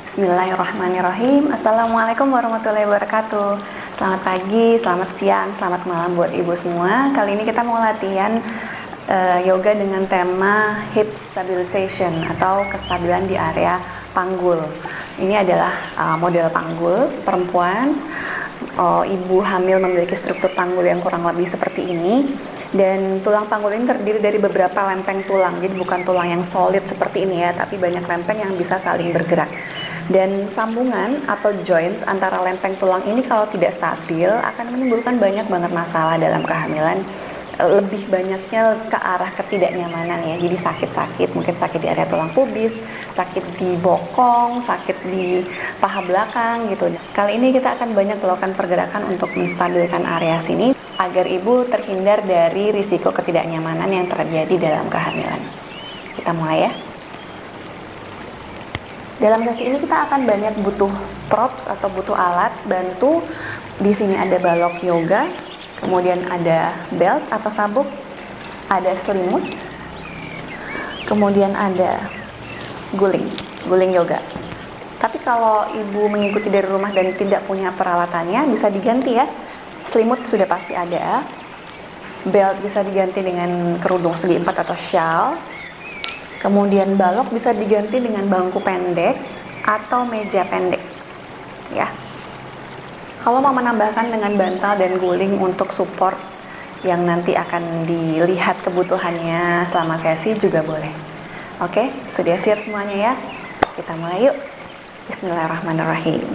Bismillahirrahmanirrahim. Assalamualaikum warahmatullahi wabarakatuh. Selamat pagi, selamat siang, selamat malam buat ibu semua. Kali ini kita mau latihan yoga dengan tema hip stabilization atau kestabilan di area panggul. Ini adalah model panggul perempuan. Ibu hamil memiliki struktur panggul yang kurang lebih seperti ini, dan tulang panggul ini terdiri dari beberapa lempeng tulang. Jadi bukan tulang yang solid seperti ini ya, tapi banyak lempeng yang bisa saling bergerak. Dan sambungan atau joints antara lempeng tulang ini kalau tidak stabil akan menimbulkan banyak banget masalah dalam kehamilan. Lebih banyaknya ke arah ketidaknyamanan ya. Jadi sakit-sakit, mungkin sakit di area tulang pubis, sakit di bokong, sakit di paha belakang gitu. Kali ini kita akan banyak melakukan pergerakan untuk menstabilkan area sini agar ibu terhindar dari risiko ketidaknyamanan yang terjadi dalam kehamilan. Kita mulai ya. Dalam sesi ini kita akan banyak butuh props atau butuh alat bantu. Di sini ada balok yoga, kemudian ada belt atau sabuk, ada selimut, kemudian ada guling yoga. Tapi kalau ibu mengikuti dari rumah dan tidak punya peralatannya, bisa diganti ya. Selimut sudah pasti ada, belt bisa diganti dengan kerudung segi empat atau shawl. Kemudian balok bisa diganti dengan bangku pendek atau meja pendek ya. Kalau mau menambahkan dengan bantal dan guling untuk support yang nanti akan dilihat kebutuhannya selama sesi juga boleh. Oke, sudah siap semuanya ya? Kita mulai yuk. Bismillahirrahmanirrahim.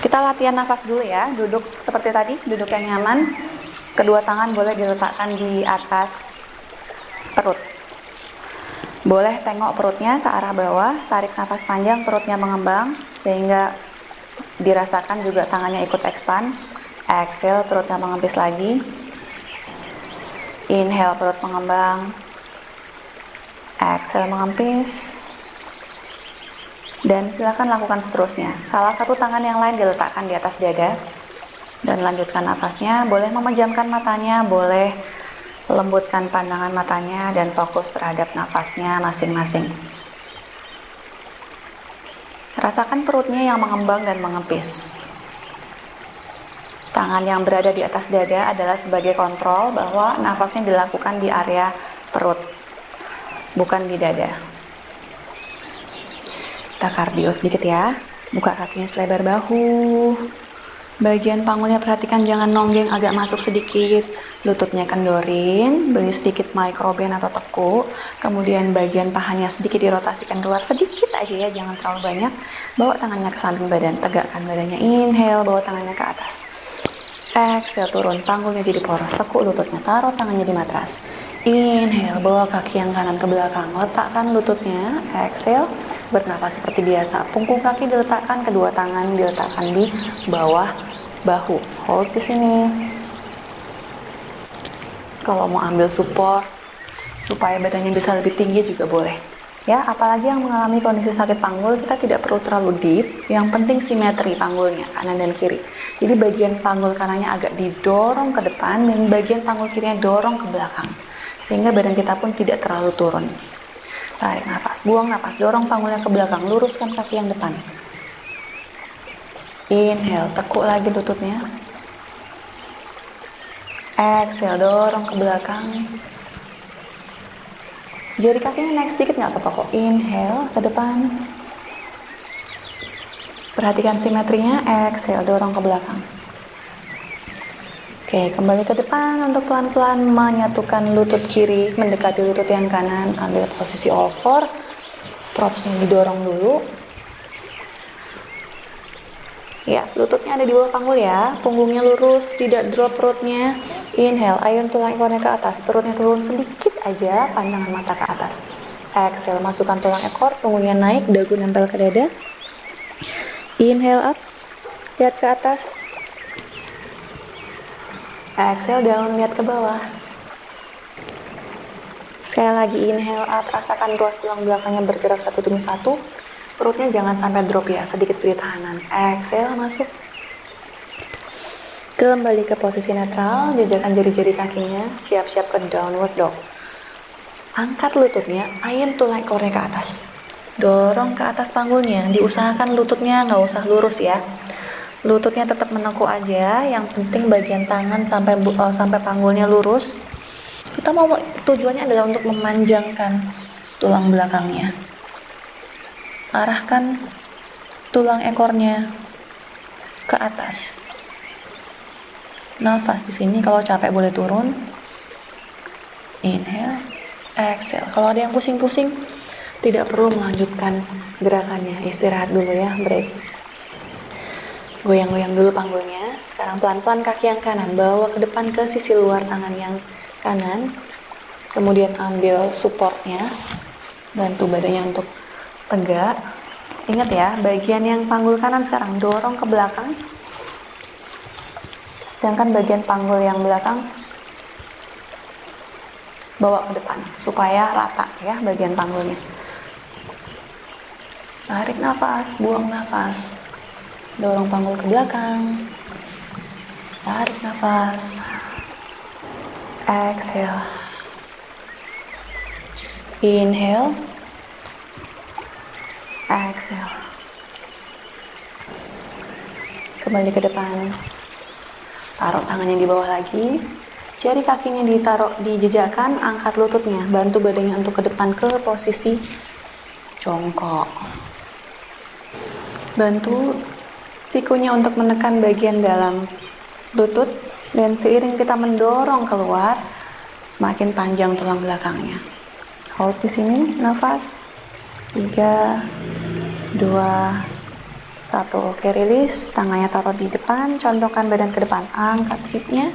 Kita latihan nafas dulu ya. Duduk seperti tadi, duduk yang nyaman. Kedua tangan boleh diletakkan di atas perut. Boleh tengok perutnya ke arah bawah, tarik nafas panjang, perutnya mengembang sehingga dirasakan juga tangannya ikut expand. Exhale, perutnya mengempis lagi. Inhale, perut mengembang. Exhale, mengempis. Dan silakan lakukan seterusnya. Salah satu tangan yang lain diletakkan di atas dada dan lanjutkan nafasnya. Boleh memejamkan matanya, boleh lembutkan pandangan matanya dan fokus terhadap nafasnya masing-masing. Rasakan perutnya yang mengembang dan mengempis. Tangan yang berada di atas dada adalah sebagai kontrol bahwa nafasnya dilakukan di area perut, bukan di dada. Kita kardio sedikit ya. Buka kakinya selebar bahu. Bagian panggulnya perhatikan jangan nonggeng, agak masuk sedikit. Lututnya kendorin, beri sedikit microband atau tekuk. Kemudian bagian pahanya sedikit dirotasikan keluar sedikit aja ya, jangan terlalu banyak. Bawa tangannya ke samping badan, tegakkan badannya. Inhale, bawa tangannya ke atas. Exhale, turun, panggulnya jadi poros, tekuk lututnya, taruh tangannya di matras. Inhale, bawa kaki yang kanan ke belakang, letakkan lututnya. Exhale, bernafas seperti biasa. Punggung kaki diletakkan, kedua tangan diletakkan di bawah bahu. Hold di sini. Kalau mau ambil support supaya badannya bisa lebih tinggi juga boleh. Ya, apalagi yang mengalami kondisi sakit panggul, kita tidak perlu terlalu deep. Yang penting simetri panggulnya kanan dan kiri. Jadi bagian panggul kanannya agak didorong ke depan dan bagian panggul kirinya dorong ke belakang. Sehingga badan kita pun tidak terlalu turun. Tarik nafas, buang nafas, dorong panggulnya ke belakang, luruskan kaki yang depan. Inhale, tekuk lagi lututnya. Exhale, dorong ke belakang. Jari kakinya naik sedikit nggak apa-apa kok. Inhale, ke depan. Perhatikan simetrinya. Exhale, dorong ke belakang. Oke, kembali ke depan untuk pelan-pelan menyatukan lutut kiri mendekati lutut yang kanan. Ambil posisi all four. Propsnya didorong dulu. Ya, lututnya ada di bawah panggul ya. Punggungnya lurus, tidak drop perutnya. Inhale, ayun tulang ekornya ke atas. Perutnya turun sedikit aja, pandangan mata ke atas. Exhale, masukkan tulang ekor, punggungnya naik, dagu nempel ke dada. Inhale up, lihat ke atas. Exhale, down, lihat ke bawah. Sekali lagi, inhale up, rasakan ruas tulang belakangnya bergerak satu demi satu. Perutnya jangan sampai drop ya, sedikit beri tahanan. Exhale, masuk. Kembali ke posisi netral, jajakan jari-jari kakinya, siap-siap ke downward dog. Angkat lututnya, ayun tulang ekornya ke atas. Dorong ke atas panggulnya, diusahakan lututnya nggak usah lurus ya. Lututnya tetap menekuk aja, yang penting bagian tangan sampai panggulnya lurus. Kita tujuannya adalah untuk memanjangkan tulang belakangnya. Arahkan tulang ekornya ke atas. Nafas di sini, kalau capek boleh turun. Inhale, exhale. Kalau ada yang pusing-pusing, tidak perlu melanjutkan gerakannya. Istirahat dulu ya, break. Goyang-goyang dulu panggulnya. Sekarang pelan-pelan kaki yang kanan bawa ke depan ke sisi luar tangan yang kanan. Kemudian ambil supportnya, bantu badannya untuk tegak. Ingat ya, bagian yang panggul kanan sekarang dorong ke belakang, sedangkan bagian panggul yang belakang bawa ke depan supaya rata ya bagian panggulnya. Tarik nafas, buang nafas, dorong panggul ke belakang, tarik nafas, exhale, inhale, exhale, kembali ke depan, taruh tangannya di bawah lagi, jari kakinya ditaruh di jejakan, angkat lututnya, bantu badannya untuk ke depan ke posisi jongkok. Bantu sikunya untuk menekan bagian dalam lutut, dan seiring kita mendorong keluar, semakin panjang tulang belakangnya. Hold di sini, nafas. 3, 2, 1. Oke, rilis. Tangannya taruh di depan, condongkan badan ke depan. Angkat hipnya.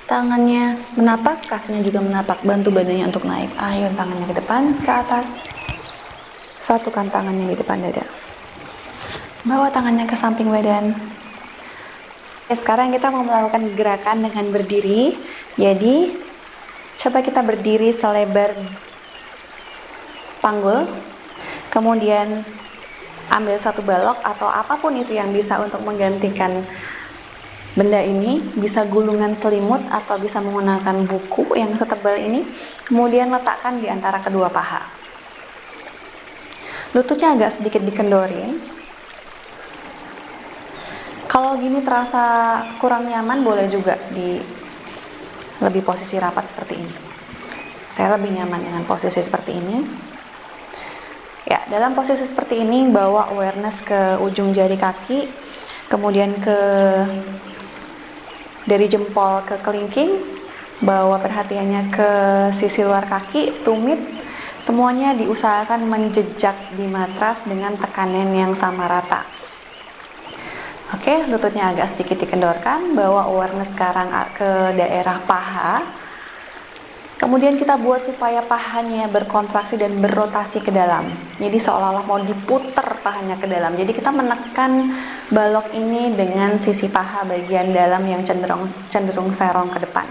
Tangannya menapak, kakinya juga menapak. Bantu badannya untuk naik. Ayun tangannya ke depan, ke atas. Satukan tangannya di depan dada. Bawa tangannya ke samping badan. Sekarang kita mau melakukan gerakan dengan berdiri. Jadi, coba kita berdiri selebar panggul. Kemudian ambil satu balok atau apapun itu yang bisa untuk menggantikan benda ini, bisa gulungan selimut atau bisa menggunakan buku yang setebal ini, kemudian letakkan di antara kedua paha. Lututnya agak sedikit dikendorin. Kalau gini terasa kurang nyaman, boleh juga lebih posisi rapat seperti ini. Saya lebih nyaman dengan posisi seperti ini. Ya, dalam posisi seperti ini bawa awareness ke ujung jari kaki, kemudian dari jempol ke kelingking, bawa perhatiannya ke sisi luar kaki, tumit, semuanya diusahakan menjejak di matras dengan tekanan yang sama rata. Oke, lututnya agak sedikit dikendorkan, bawa awareness sekarang ke daerah paha. Kemudian kita buat supaya pahanya berkontraksi dan berrotasi ke dalam. Jadi seolah-olah mau diputer pahanya ke dalam. Jadi kita menekan balok ini dengan sisi paha bagian dalam yang cenderung serong ke depan.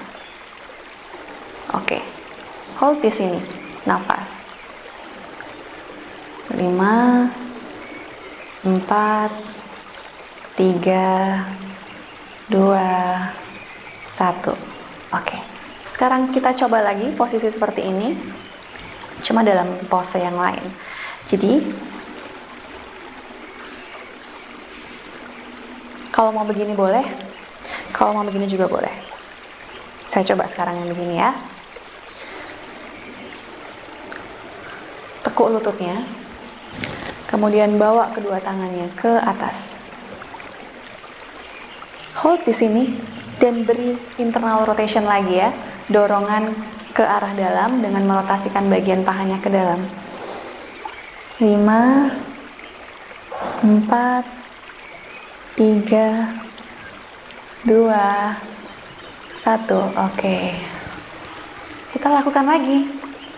Oke. Hold di sini. Nafas. 5, 4, 3, 2, 1. Oke. Sekarang kita coba lagi posisi seperti ini, cuma dalam pose yang lain. Jadi, kalau mau begini boleh, kalau mau begini juga boleh. Saya coba sekarang yang begini ya. Tekuk lututnya, kemudian bawa kedua tangannya ke atas. Hold di sini dan beri internal rotation lagi ya. Dorongan ke arah dalam dengan merotasikan bagian pahanya ke dalam. 5, 4, 3, 2, 1. Oke. Kita lakukan lagi.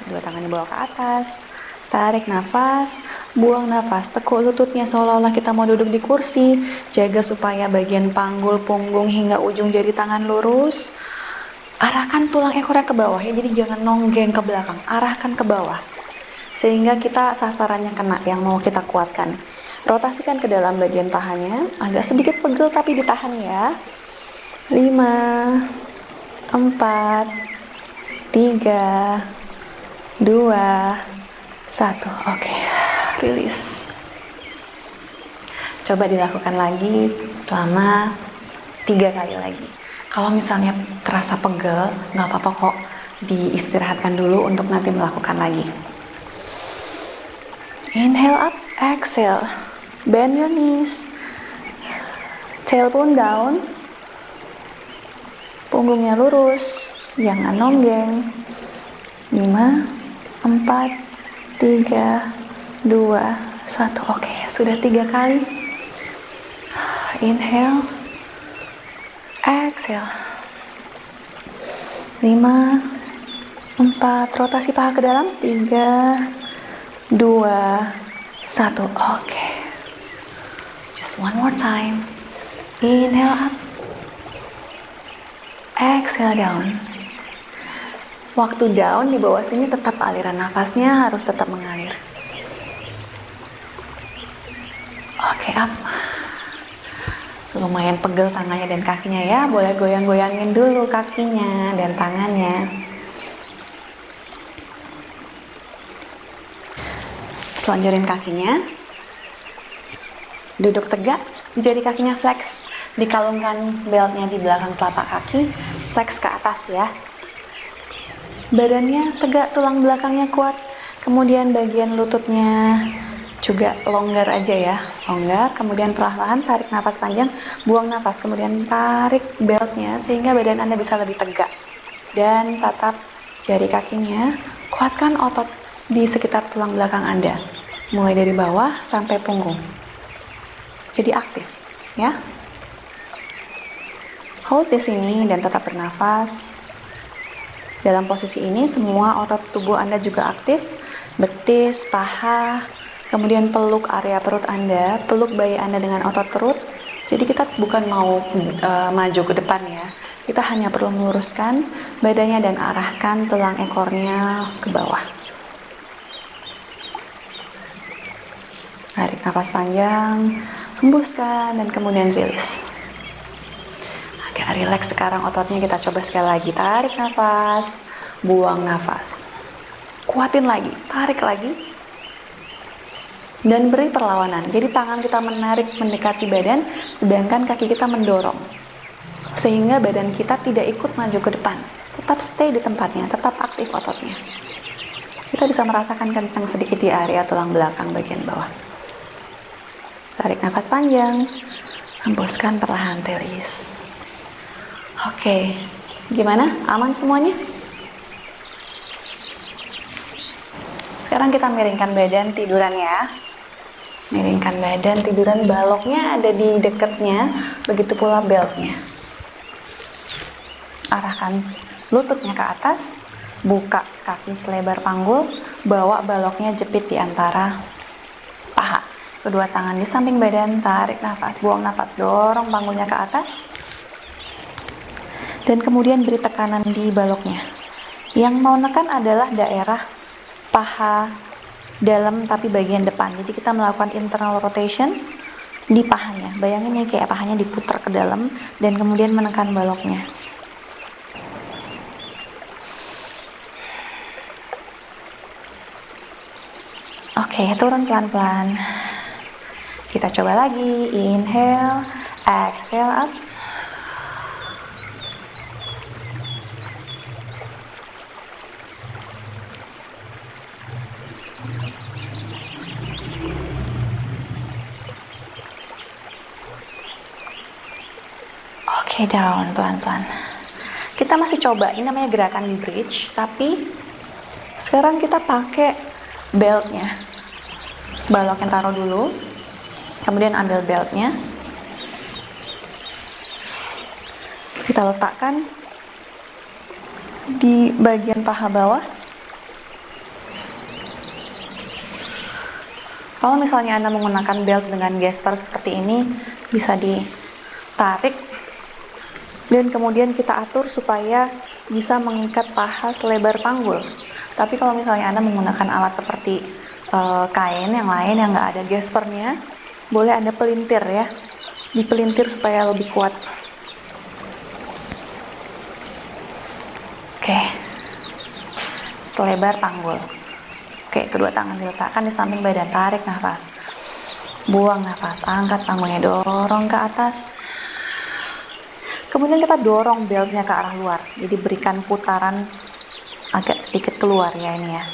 Dua tangannya bawa ke atas. Tarik nafas, buang nafas. Tekuk lututnya seolah-olah kita mau duduk di kursi. Jaga supaya bagian panggul, punggung hingga ujung jari tangan lurus. Arahkan tulang ekornya ke bawah ya, jadi jangan nonggeng ke belakang, arahkan ke bawah sehingga kita sasarannya kena yang mau kita kuatkan. Rotasikan ke dalam bagian pahanya, agak sedikit pegel tapi ditahan ya. 5, 4, 3, 2, 1. Oke, rilis. Coba dilakukan lagi selama 3 kali lagi. Kalau misalnya terasa pegel, nggak apa-apa kok, diistirahatkan dulu untuk nanti melakukan lagi. Inhale up, exhale. Bend your knees. Tailbone down. Punggungnya lurus, jangan nonggeng. 5, 4, 3, 2, 1. Oke, sudah 3 kali. Inhale, exhale. 5, 4, rotasi paha ke dalam. 3, 2, 1. Oke. Just one more time. Inhale up. Exhale down. Waktu down di bawah sini tetap aliran nafasnya harus tetap mengalir. Oke, up. Lumayan pegel tangannya dan kakinya ya, boleh goyang-goyangin dulu kakinya dan tangannya. Selonjorin kakinya, duduk tegak, jari kakinya flex, dikalungkan beltnya di belakang telapak kaki, flex ke atas ya. Badannya tegak, tulang belakangnya kuat, kemudian bagian lututnya juga longgar aja ya, longgar, kemudian perlahan tarik nafas panjang, buang nafas, kemudian tarik beltnya sehingga badan Anda bisa lebih tegak. Dan tatap jari kakinya, kuatkan otot di sekitar tulang belakang Anda, mulai dari bawah sampai punggung. Jadi aktif, ya. Hold di sini dan tetap bernafas. Dalam posisi ini semua otot tubuh Anda juga aktif, betis, paha, kemudian peluk area perut Anda, peluk bayi Anda dengan otot perut. Jadi kita bukan mau maju ke depan ya, kita hanya perlu meluruskan badannya dan arahkan tulang ekornya ke bawah. Tarik nafas panjang, hembuskan dan kemudian rilis. Agak rileks sekarang ototnya, kita coba sekali lagi. Tarik nafas, buang nafas. Kuatin lagi, tarik lagi. Dan beri perlawanan. Jadi tangan kita menarik mendekati badan, sedangkan kaki kita mendorong. Sehingga badan kita tidak ikut maju ke depan. Tetap stay di tempatnya, tetap aktif ototnya. Kita bisa merasakan kencang sedikit di area tulang belakang bagian bawah. Tarik nafas panjang, hembuskan perlahan, release. Oke, gimana? Aman semuanya? Sekarang kita miringkan badan, tiduran ya. Miringkan badan, tiduran, baloknya ada di dekatnya, begitu pula beltnya. Arahkan lututnya ke atas, buka kaki selebar panggul, bawa baloknya jepit di antara paha. Kedua tangan di samping badan, tarik nafas, buang nafas, dorong panggulnya ke atas. Dan kemudian beri tekanan di baloknya. Yang mau nekan adalah daerah paha dalam tapi bagian depan. Jadi kita melakukan internal rotation di pahanya. Bayangin nih kayak pahanya diputar ke dalam dan kemudian menekan baloknya. Oke, turun pelan-pelan. Kita coba lagi. Inhale, exhale up. Oke, down, pelan-pelan. Kita masih coba, ini namanya gerakan bridge, tapi sekarang kita pakai beltnya. Baloknya taruh dulu, kemudian ambil beltnya. Kita letakkan di bagian paha bawah. Kalau misalnya Anda menggunakan belt dengan gesper seperti ini, bisa ditarik dan kemudian kita atur supaya bisa mengikat paha selebar panggul. Tapi kalau misalnya Anda menggunakan alat seperti kain yang lain yang nggak ada gespernya, boleh Anda pelintir ya, dipelintir supaya lebih kuat. Oke, selebar panggul. Oke, kedua tangan diletakkan di samping badan, tarik nafas. Buang nafas, angkat panggulnya, dorong ke atas. Kemudian kita dorong beltnya ke arah luar. Jadi berikan putaran agak sedikit keluar ya ini ya.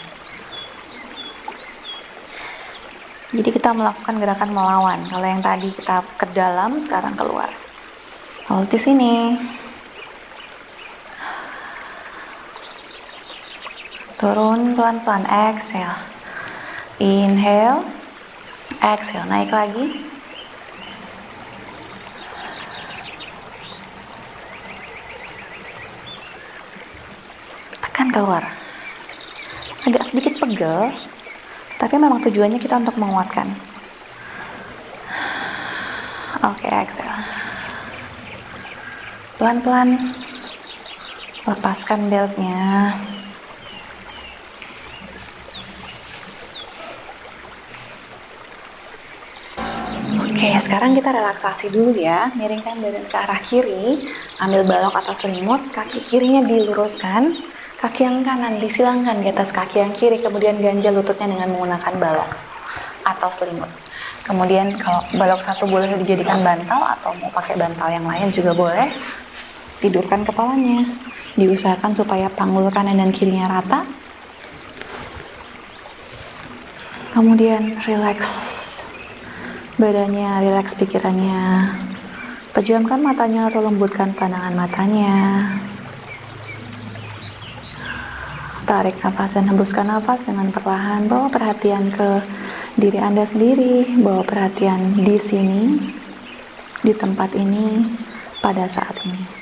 Jadi kita melakukan gerakan melawan. Kalau yang tadi kita ke dalam, sekarang keluar. Hold di sini. Turun pelan-pelan, exhale. Inhale, exhale, naik lagi. Tekan keluar. Agak sedikit pegel, tapi memang tujuannya kita untuk menguatkan. Oke, exhale. Pelan-pelan lepaskan beltnya. Oke, sekarang kita relaksasi dulu ya. Miringkan badan ke arah kiri, ambil balok atau selimut, kaki kirinya diluruskan, kaki yang kanan disilangkan di atas kaki yang kiri, kemudian ganjal lututnya dengan menggunakan balok atau selimut. Kemudian kalau balok satu boleh dijadikan bantal atau mau pakai bantal yang lain juga boleh. Tidurkan kepalanya. Diusahakan supaya panggul kanan dan kirinya rata. Kemudian relax badannya, relax pikirannya. Pejamkan matanya atau lembutkan pandangan matanya. Tarik nafas dan hembuskan nafas dengan perlahan. Bawa perhatian ke diri Anda sendiri. Bawa perhatian di sini, di tempat ini, pada saat ini.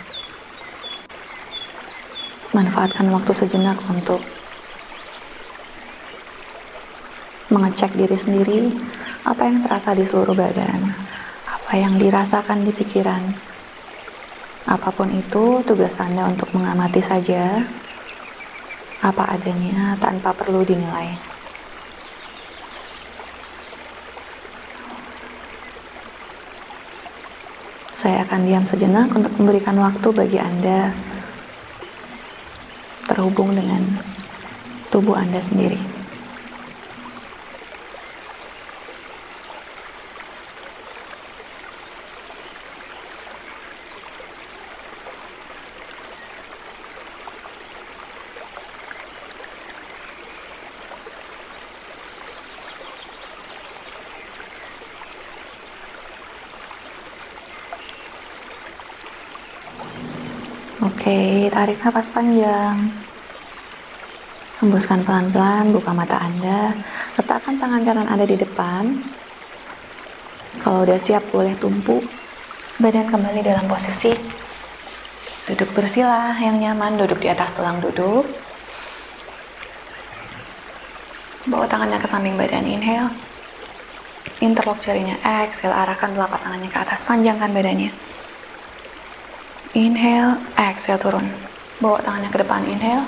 Manfaatkan waktu sejenak untuk mengecek diri sendiri, apa yang terasa di seluruh badan, apa yang dirasakan di pikiran. Apapun itu, tugas Anda untuk mengamati saja apa adanya tanpa perlu dinilai. Saya akan diam sejenak untuk memberikan waktu bagi Anda terhubung dengan tubuh Anda sendiri. Oke, tarik nafas panjang. Hembuskan pelan-pelan, buka mata Anda. Letakkan tangan kanan Anda di depan. Kalau udah siap, boleh tumpu. Badan kembali dalam posisi duduk bersila yang nyaman, duduk di atas tulang duduk. Bawa tangannya ke samping badan, inhale. Interlock jarinya, exhale, arahkan telapak tangannya ke atas, panjangkan badannya. Inhale, exhale, turun. Bawa tangannya ke depan, inhale.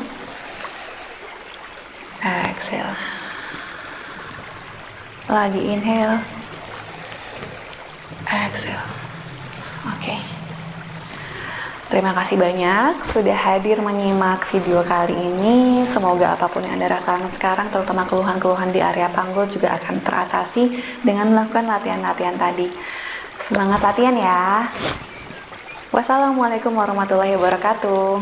Exhale. Lagi inhale. Exhale. Oke. Terima kasih banyak sudah hadir menyimak video kali ini. Semoga apapun yang Anda rasakan sekarang, terutama keluhan-keluhan di area panggul, juga akan teratasi dengan melakukan latihan-latihan tadi. Semangat latihan ya. Wassalamualaikum warahmatullahi wabarakatuh.